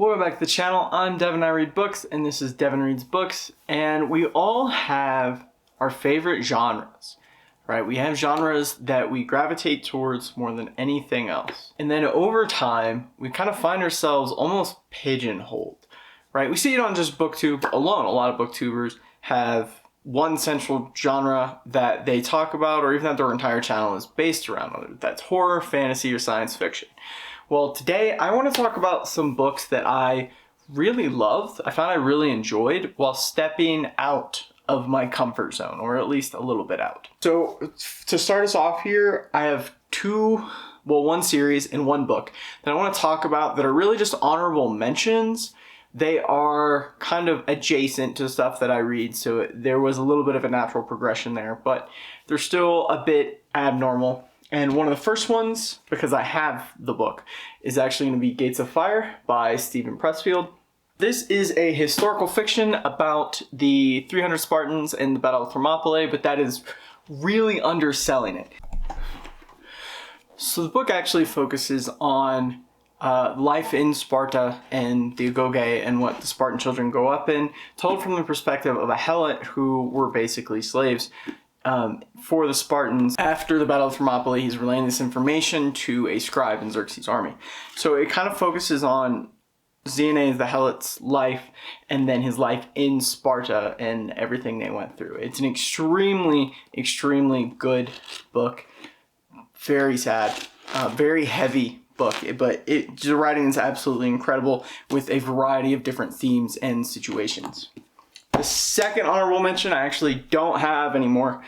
Welcome back to the channel. I'm Devin, I read books, and this is Devin Reads Books, and we all have our favorite genres, right? We have genres that we gravitate towards more than anything else. And then over time, we kind of find ourselves almost pigeonholed, right? We see it on just Booktube alone. A lot of Booktubers have one central genre that they talk about, or even that their entire channel is based around, whether that's horror, fantasy, or science fiction. Well, today I want to talk about some books that I really loved, I found I really enjoyed, while stepping out of my comfort zone, or at least a little bit out. So to start us off here, I have one series and one book that I want to talk about that are really just honorable mentions. They are kind of adjacent to stuff that I read, so there was a little bit of a natural progression there, but they're still a bit abnormal. And one of the first ones, because I have the book, is actually going to be Gates of Fire by Steven Pressfield. This is a historical fiction about the 300 Spartans and the Battle of Thermopylae, but that is really underselling it. So the book actually focuses on life in Sparta and the Agoge and what the Spartan children grow up in, told from the perspective of a Helot who were basically slaves for the Spartans. After the Battle of Thermopylae, he's relaying this information to a scribe in Xerxes' army. So it kind of focuses on Xenes, the Helot's life, and then his life in Sparta and everything they went through. It's an extremely, extremely good book. Very sad, very heavy book, but the writing is absolutely incredible with a variety of different themes and situations. The second honorable mention I actually don't have anymore,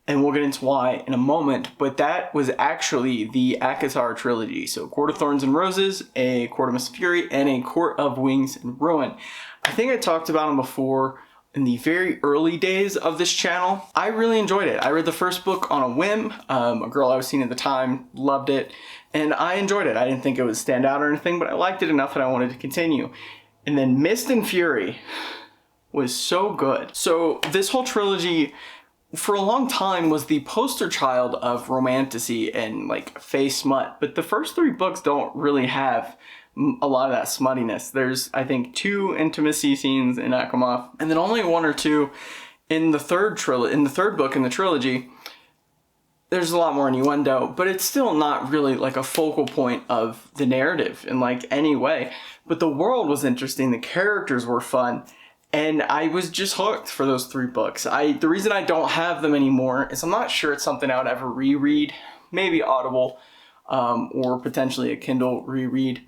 and we'll get into why in a moment, but that was actually the ACOTAR trilogy. So Court of Thorns and Roses, A Court of Mist and Fury, and A Court of Wings and Ruin. I think I talked about them before in the very early days of this channel. I really enjoyed it. I read the first book on a whim. A girl I was seeing at the time loved it, and I enjoyed it. I didn't think it would stand out or anything, but I liked it enough that I wanted to continue. And then Mist and Fury was so good. So this whole trilogy for a long time was the poster child of romantasy and like fey smut, but the first three books don't really have a lot of that smuttiness. There's, I think, 2 intimacy scenes in Akhmov, and then only 1 or 2 in the third book in the trilogy. There's a lot more innuendo, but it's still not really like a focal point of the narrative in like any way. But the world was interesting, the characters were fun, and I was just hooked for those 3 books. The reason I don't have them anymore is I'm not sure it's something I would ever reread, maybe Audible, or potentially a Kindle reread.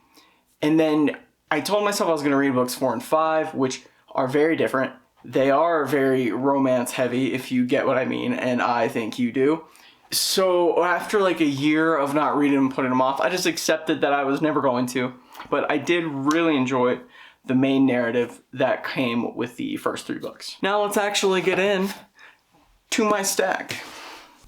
And then I told myself I was going to read books 4 and 5, which are very different. They are very romance heavy, if you get what I mean, and I think you do. So after like a year of not reading and putting them off, I just accepted that I was never going to. But I did really enjoy the main narrative that came with the first 3 books. Now let's actually get in to my stack.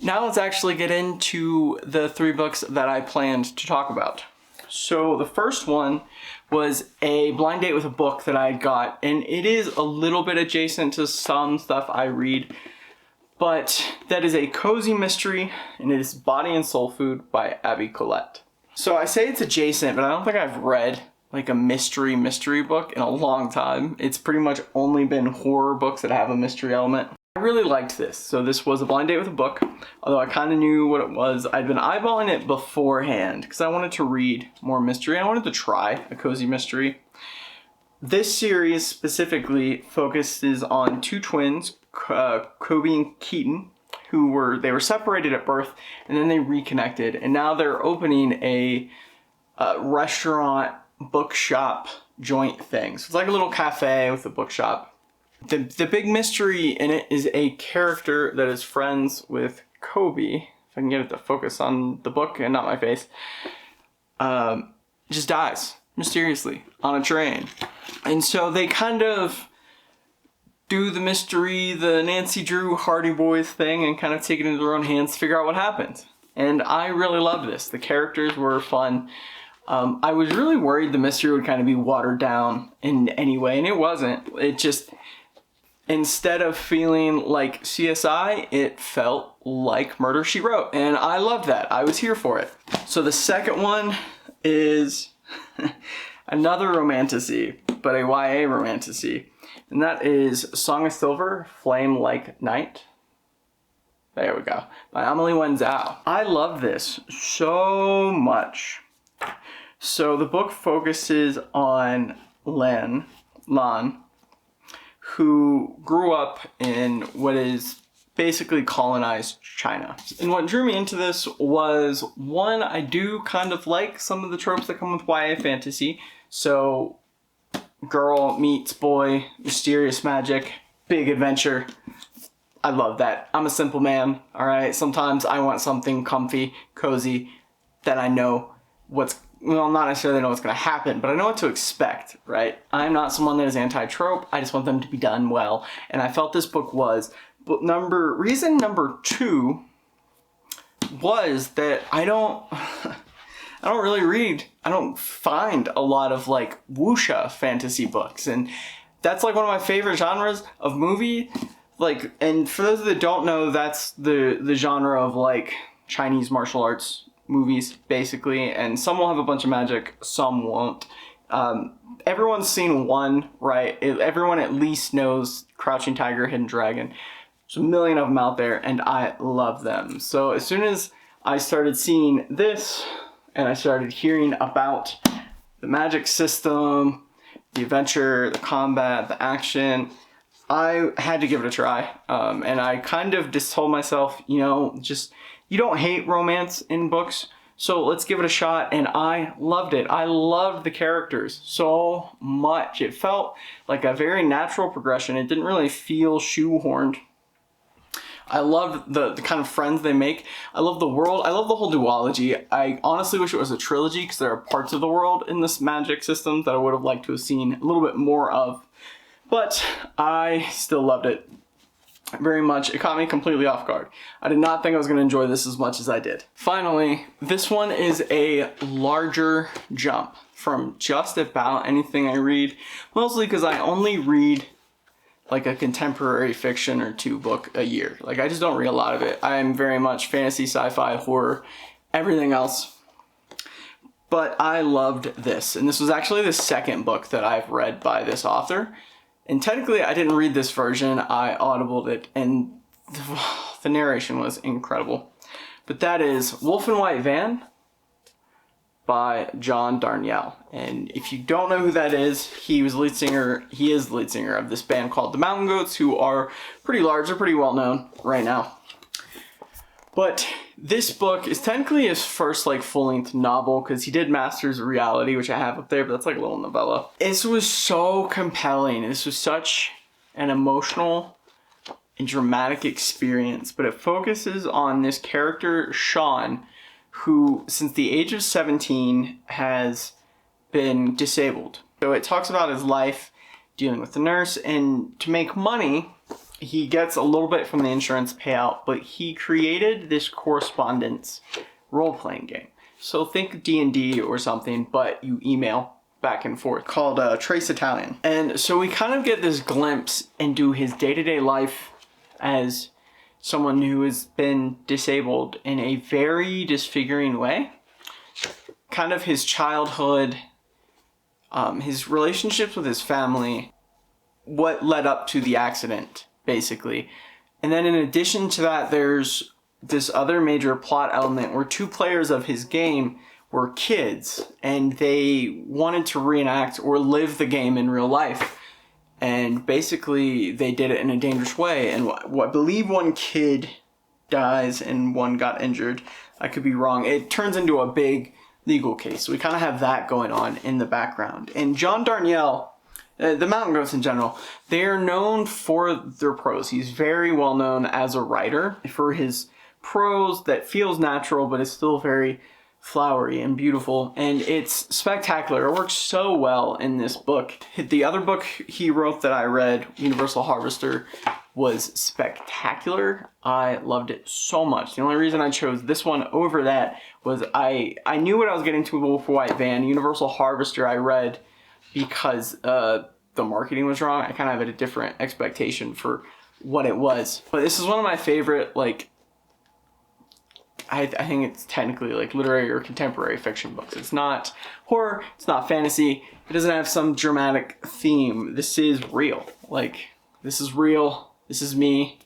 Now let's actually get into the 3 books that I planned to talk about. So the first one was a blind date with a book that I got, and it is a little bit adjacent to some stuff I read, but that is a cozy mystery, and it is Body and Soul Food by Abby Collette. So I say it's adjacent, but I don't think I've read like a mystery book in a long time. It's pretty much only been horror books that have a mystery element. I really liked this. So this was a blind date with a book, although I kind of knew what it was. I'd been eyeballing it beforehand because I wanted to read more mystery. I wanted to try a cozy mystery. This series specifically focuses on 2 twins, Kobe and Keaton, who were separated at birth, and then they reconnected, and now they're opening a restaurant bookshop joint thing. So it's like a little cafe with a bookshop. The big mystery in it is a character that is friends with Kobe, if I can get it to focus on the book and not my face, just dies mysteriously on a train. And so they kind of do the mystery, the Nancy Drew Hardy Boys thing, and kind of take it into their own hands to figure out what happened. And I really loved this. The characters were fun. I was really worried the mystery would kind of be watered down in any way, and it wasn't. It just, instead of feeling like CSI, it felt like Murder, She Wrote, and I loved that. I was here for it. So the second one is another romantasy, but a YA romantasy. And that is Song of Silver, Flame Like Night. There we go. By Emily Wenzel. I love this so much. So the book focuses on Lan, who grew up in what is basically colonized China. And what drew me into this was, one, I do kind of like some of the tropes that come with YA fantasy. So girl meets boy, mysterious magic, big adventure. I love that. I'm a simple man, all right? Sometimes I want something comfy, cozy, that I know not necessarily know what's going to happen, but I know what to expect, right? I'm not someone that is anti-trope. I just want them to be done well. And I felt this book was. But reason number 2 was that I don't find a lot of like wuxia fantasy books. And that's like one of my favorite genres of movie. Like, and for those that don't know, that's the genre of like Chinese martial arts movies, basically, and some will have a bunch of magic, some won't. Everyone's seen one, right? Everyone at least knows Crouching Tiger, Hidden Dragon. There's a million of them out there, and I love them. So as soon as I started seeing this, and I started hearing about the magic system, the adventure, the combat, the action, I had to give it a try. And I kind of just told myself, you don't hate romance in books, so let's give it a shot. And I loved it. I loved the characters so much. It felt like a very natural progression. It didn't really feel shoehorned. I loved the kind of friends they make. I love the world. I love the whole duology. I honestly wish it was a trilogy, because there are parts of the world in this magic system that I would have liked to have seen a little bit more of. But I still loved it very much. It caught me completely off guard. I did not think I was going to enjoy this as much as I did. Finally, this one is a larger jump from just about anything I read, mostly because I only read like a contemporary fiction or 2 book a year. Like, I just don't read a lot of it. I'm very much fantasy, sci-fi, horror, everything else. But I loved this, and this was actually the second book that I've read by this author. And technically, I didn't read this version. I audibled it, and the narration was incredible. But that is Wolf and White Van by John Darnielle. And if you don't know who that is, he is the lead singer of this band called the Mountain Goats, who are pretty large. They're pretty well known right now. But this book is technically his first like full-length novel, because he did Masters of Reality, which I have up there, but that's like a little novella. This was so compelling. This was such an emotional and dramatic experience, but it focuses on this character, Sean, who since the age of 17 has been disabled. So it talks about his life dealing with the nurse, and to make money, he gets a little bit from the insurance payout, but he created this correspondence role-playing game. So think D&D or something, but you email back and forth, called Trace Italian. And so we kind of get this glimpse into his day-to-day life as someone who has been disabled in a very disfiguring way. Kind of his childhood, his relationships with his family, what led up to the accident, basically. And then in addition to that, there's this other major plot element where 2 players of his game were kids, and they wanted to reenact or live the game in real life. And basically they did it in a dangerous way, and I believe 1 kid dies and 1 got injured. I could be wrong. It turns into a big legal case. So we kind of have that going on in the background. And John Darnielle, the Mountain Goats in general, they are known for their prose. He's very well known as a writer for his prose that feels natural, but is still very flowery and beautiful, and it's spectacular. It works so well in this book. The other book he wrote that I read, Universal Harvester, was spectacular. I loved it so much. The only reason I chose this one over that was I knew what I was getting to with Wolf and White Van. Universal Harvester I read because the marketing was wrong. I kind of had a different expectation for what it was. But this is one of my favorite, like, I think it's technically like literary or contemporary fiction books. It's not horror, it's not fantasy, it doesn't have some dramatic theme. This is real. Like, this is real, this is me.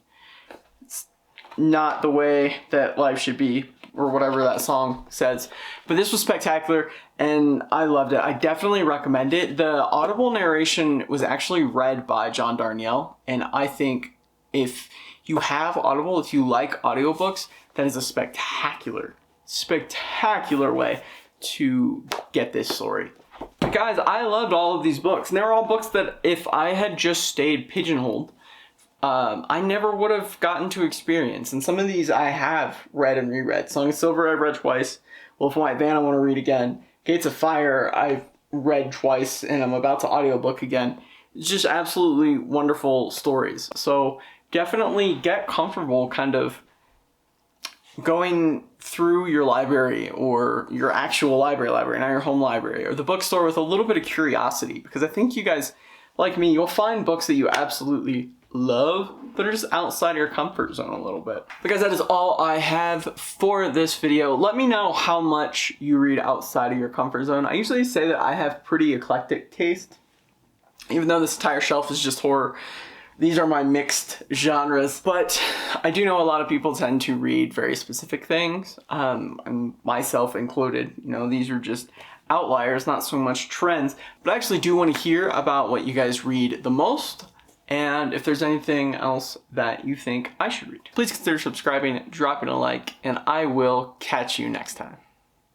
It's not the way that life should be, or whatever that song says. But this was spectacular, and I loved it. I definitely recommend it. The audible narration was actually read by John Darnielle, and I think if you have Audible, if you like audiobooks, that is a spectacular way to get this story. But guys, I loved all of these books, and they were all books that if I had just stayed pigeonholed, I never would have gotten to experience. And some of these I have read and reread. Song of Silver I've read twice. Wolf and White Van I want to read again. Gates of Fire I've read twice, and I'm about to audiobook again. It's just absolutely wonderful stories. So definitely get comfortable kind of going through your library, or your actual library, not your home library, or the bookstore, with a little bit of curiosity, because I think you guys, like me, you'll find books that you absolutely love that are just outside of your comfort zone a little bit. But guys, that is all I have for this video. Let me know how much you read outside of your comfort zone. I usually say that I have pretty eclectic taste, even though this entire shelf is just horror. These are my mixed genres, but I do know a lot of people tend to read very specific things, and myself included. You know, these are just outliers, not so much trends, but I actually do want to hear about what you guys read the most, and if there's anything else that you think I should read. Please consider subscribing, dropping a like, and I will catch you next time.